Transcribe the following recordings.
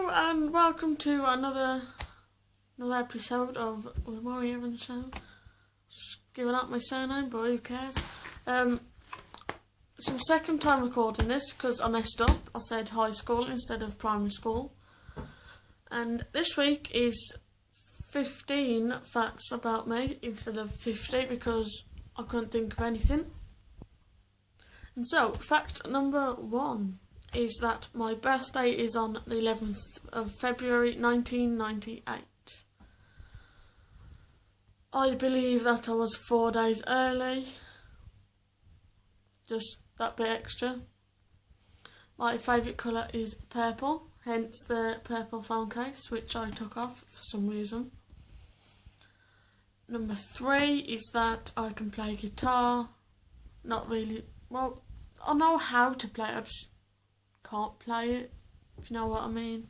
Hello and welcome to another episode of the Murray Evans Show. Just giving up my surname, but who cares? It's my second time recording this because I messed up. I said high school instead of primary school. And this week is 15 facts about me instead of 50 because I couldn't think of anything. And so, fact number 1 is that my birthday is on the 11th of February 1998. I believe that I was 4 days early, just that bit extra. My favourite colour is purple, hence the purple phone case, which I took off for some reason. Number 3 is that I can play guitar. Not really, well, I know how to play it, I just can't play it, if you know what I mean.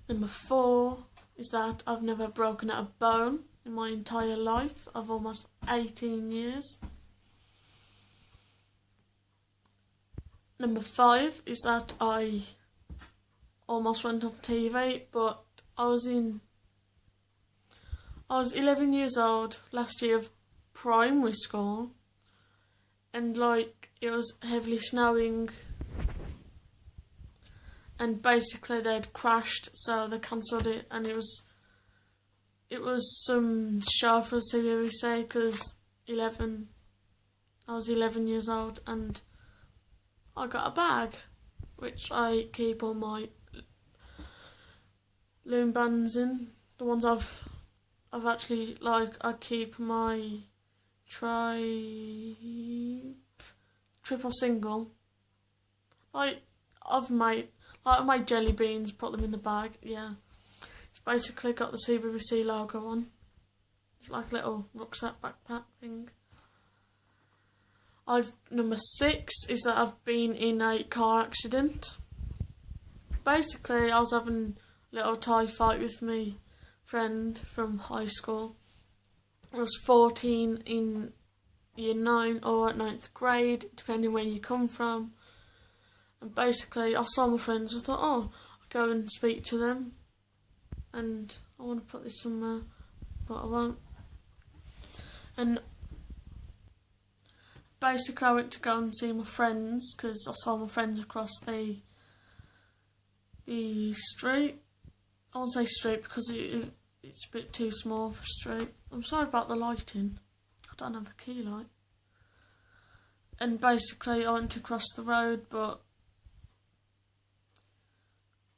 Number 4 is that I've never broken a bone in my entire life of almost 18 years. Number 5 is that I almost went on TV, but I was 11 years old last year of primary school, and it was heavily snowing, and basically they'd crashed, so they cancelled it, and it was some show for CBBC because I was 11 years old, and I got a bag which I keep all my loom bands in. The ones I've actually, I keep my triple single. I've made jelly beans, put them in the bag, yeah. It's basically got the CBBC logo on. It's like a little rucksack backpack thing. Number 6 is that I've been in a car accident. Basically, I was having a little tie fight with my friend from high school. I was 14 in year 9 or 9th grade, depending where you come from. And basically, I saw my friends, I thought, I'll go and speak to them. And I want to put this somewhere, but I won't. And basically, I went to go and see my friends, because I saw my friends across the street. I won't say street because it's a bit too small for street. I'm sorry about the lighting. I don't have a key light. And basically, I went to cross the road, but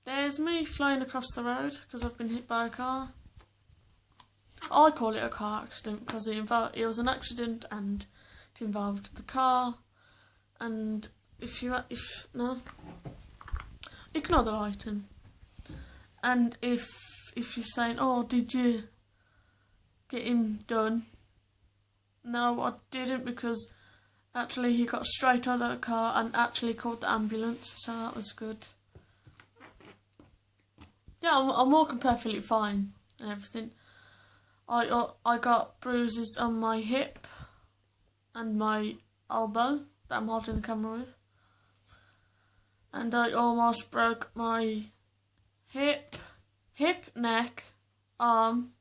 there's me flying across the road because I've been hit by a car. I call it a car accident because it was an accident and it involved the car. And no, ignore the lighting. And if you're saying, oh, did you get him done? No, I didn't, because actually he got straight out of the car and actually called the ambulance, so that was good. Yeah, I'm walking perfectly fine and everything. I got bruises on my hip and my elbow that I'm holding the camera with. And I almost broke my hip, neck, arm,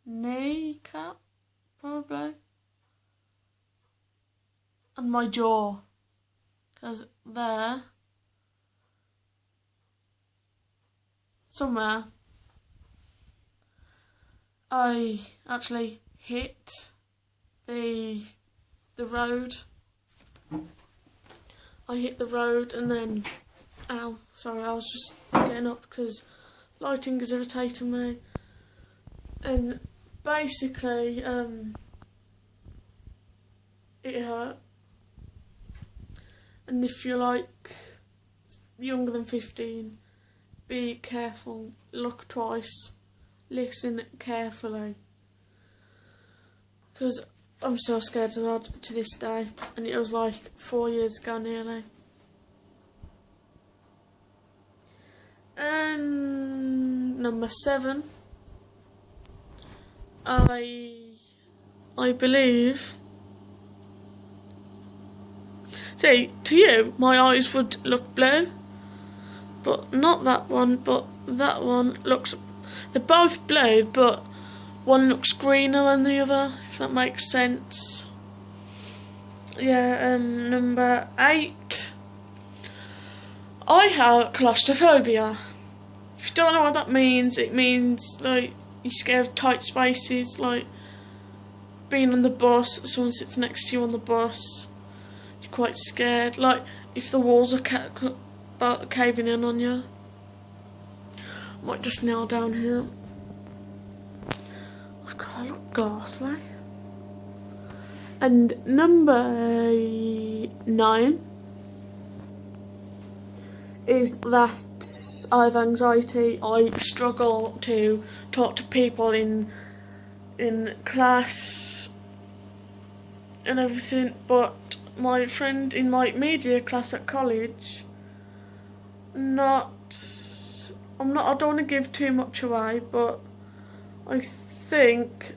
kneecap, probably, and my jaw, because there, somewhere, I actually hit the road. I hit the road and then, ow, sorry, I was just getting up because lighting is irritating me. And basically, it hurt. And if you're younger than 15, be careful, look twice, listen carefully. Because I'm still scared of that to this day, and it was 4 years ago nearly. And number 7, I believe See, to you, my eyes would look blue, but not that one, but that one looks... They're both blue, but one looks greener than the other, if that makes sense. Yeah, number 8. I have claustrophobia. If you don't know what that means, it means, like, you're scared of tight spaces, like being on the bus, someone sits next to you on the bus, you're quite scared, like if the walls are caving in on you. I might just kneel down here. Oh God, I look ghastly. And number 9 is that I have anxiety. I struggle to talk to people in class and everything, but my friend in my media class at college, I don't want to give too much away, but I think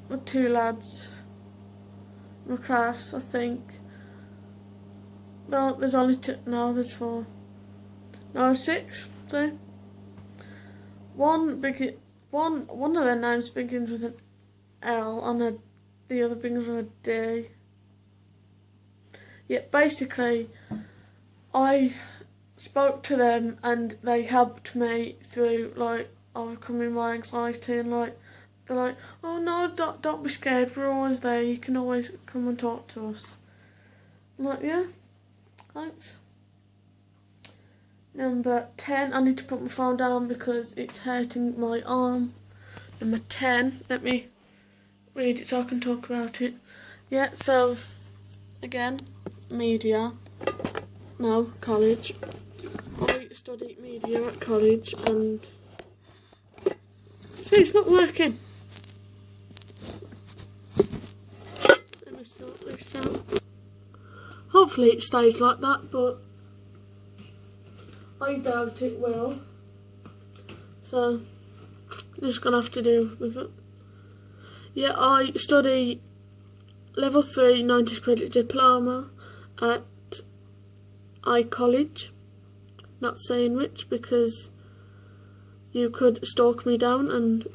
the 2 lads in my class, I think, no, there's only 2, no, there's 4, no, 6, so one of their names begins with an L and the other begins with a D. Yeah, basically, I spoke to them and they helped me through, like, overcoming my anxiety, and like, they're like, oh no, don't be scared, we're always there, you can always come and talk to us. I'm like, yeah, thanks. Number 10, I need to put my phone down because it's hurting my arm. Number 10, let me read it so I can talk about it. Yeah, so, again, media, no, college. I study media at college and, see, it's not working. Let me sort this out. Hopefully it stays like that, but I doubt it will. So, just gonna have to do with it. Yeah, I study level 3 90 credit diploma at iCollege. Not saying which because you could stalk me down and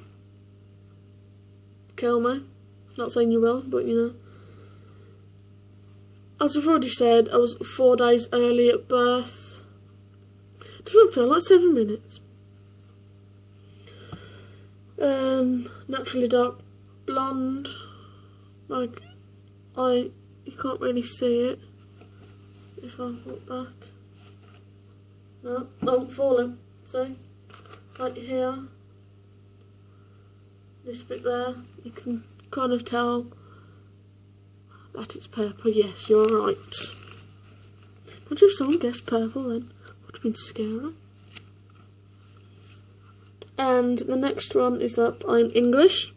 kill me. Not saying you will, but you know. As I've already said, I was 4 days early at birth. Doesn't feel like 7 minutes. Naturally dark blonde. Like, you can't really see it if I look back. No, I'm falling. See? Right here. This bit there. You can kind of tell that it's purple. Yes, you're right. Imagine if someone guessed purple then. Would have been scary. And the next one is that I'm English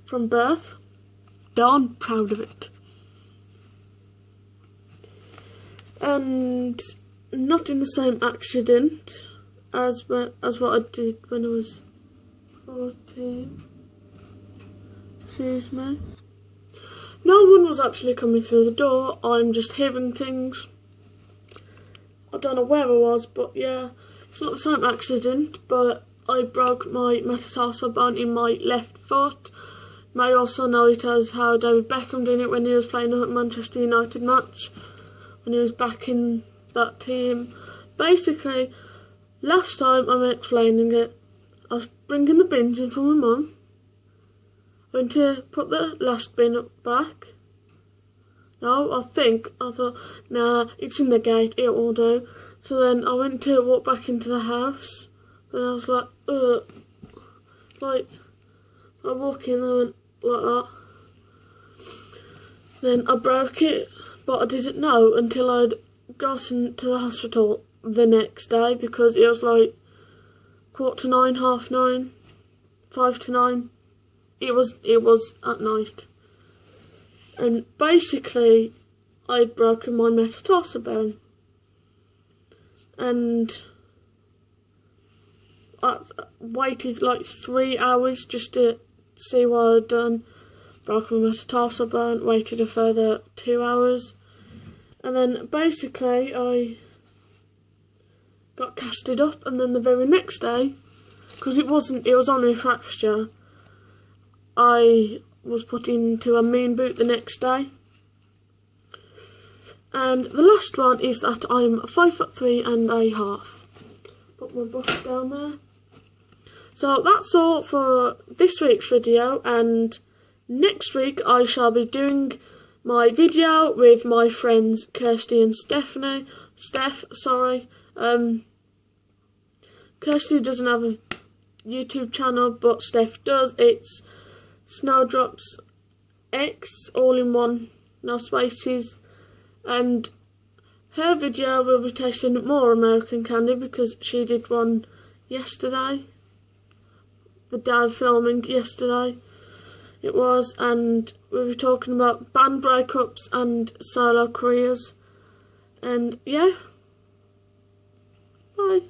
from birth. Darn proud of it. And not in the same accident as what I did when I was 14. Excuse me. No one was actually coming through the door. I'm just hearing things. I don't know where I was, but yeah, it's not the same accident, but I broke my metatarsal bone in my left foot. You may also know it as how David Beckham did it when he was playing a Manchester United match, when he was back in that team. Basically, last time I'm explaining it, I was bringing the bins in for my mum. I went to put the last bin up back. No, I thought, nah, it's in the gate, it will do. So then I went to walk back into the house, and I was like, ugh. Like, I walk in, I went like that. Then I broke it, but I didn't know until I'd gotten to the hospital the next day, because it was like 9:15, 9:30, 9:55. It was at night. And basically, I'd broken my metatarsal bone. And I waited like 3 hours just to see what I'd done. broken my metatarsal bone, waited a further 2 hours, and then basically I got casted up, and then the very next day, because it was only a fracture, I was put into a moon boot the next day. And the last one is that I'm 5'3.5". Put my brush down there. So that's all for this week's video, and next week I shall be doing my video with my friends Kirsty and Steph, sorry. Kirsty doesn't have a YouTube channel, but Steph does. It's Snowdrops X, all in one, no spaces. And her video will be tasting more American candy because she did one yesterday. The day of filming yesterday it was, and we'll be talking about band breakups and solo careers. And yeah, bye.